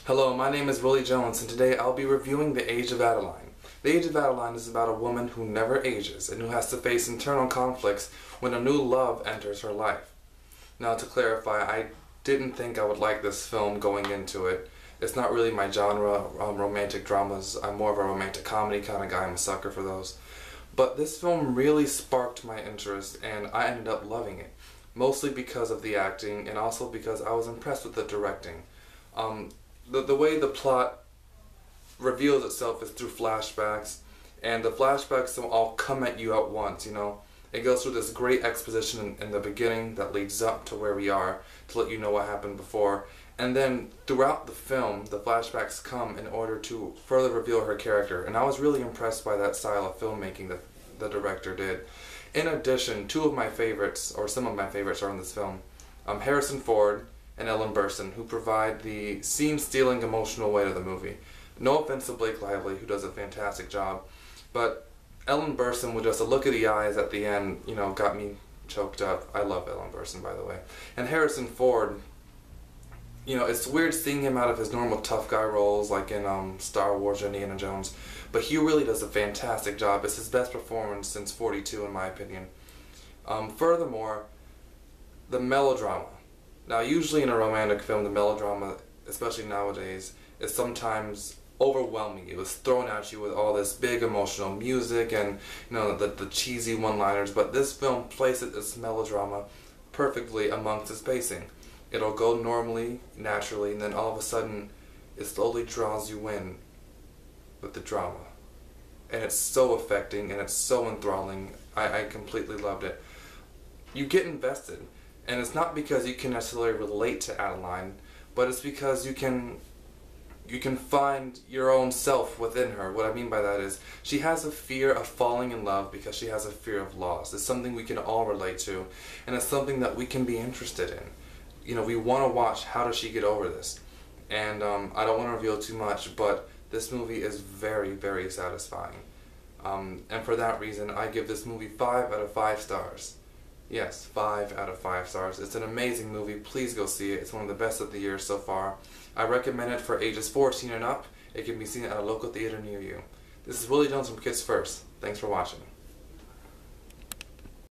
Hello, my name is Willie Jones, and today I'll be reviewing The Age of Adaline. The Age of Adaline is about a woman who never ages and who has to face internal conflicts when a new love enters her life. Now, to clarify, I didn't think I would like this film going into it. It's not really my genre, romantic dramas. I'm more of a romantic comedy kind of guy. I'm a sucker for those. But this film really sparked my interest, and I ended up loving it. Mostly because of the acting, and also because I was impressed with the directing. The way the plot reveals itself is through flashbacks, and the flashbacks don't all come at you at once, you know. It goes through this great exposition in the beginning that leads up to where we are to let you know what happened before, and then throughout the film the flashbacks come in order to further reveal her character, and I was really impressed by that style of filmmaking that the director did. In addition, two of my favorites, or some of my favorites, are in this film. Harrison Ford and Ellen Burstyn, who provide the scene-stealing emotional weight of the movie. No offense to Blake Lively, who does a fantastic job, but Ellen Burstyn, with just a look of the eyes at the end, you know, got me choked up. I love Ellen Burstyn, by the way. And Harrison Ford, you know, it's weird seeing him out of his normal tough guy roles, like in Star Wars or Indiana Jones, but he really does a fantastic job. It's his best performance since 42, in my opinion. Furthermore, the melodrama. Now, usually in a romantic film, the melodrama, especially nowadays, is sometimes overwhelming. It was thrown at you with all this big emotional music and, you know, the cheesy one-liners, but this film places its melodrama perfectly amongst its pacing. It'll go normally, naturally, and then all of a sudden it slowly draws you in with the drama. And it's so affecting and it's so enthralling. I completely loved it. You get invested. And it's not because you can necessarily relate to Adaline, but it's because you can find your own self within her. What I mean by that is, she has a fear of falling in love because she has a fear of loss. It's something we can all relate to, and it's something that we can be interested in. You know, we want to watch, how does she get over this? And I don't want to reveal too much, but this movie is very, very satisfying. And for that reason, I give this movie 5 out of 5 stars. Yes, 5 out of 5 stars. It's an amazing movie. Please go see it. It's one of the best of the year so far. I recommend it for ages 14 and up. It can be seen at a local theater near you. This is Willie Jones from Kids First. Thanks for watching.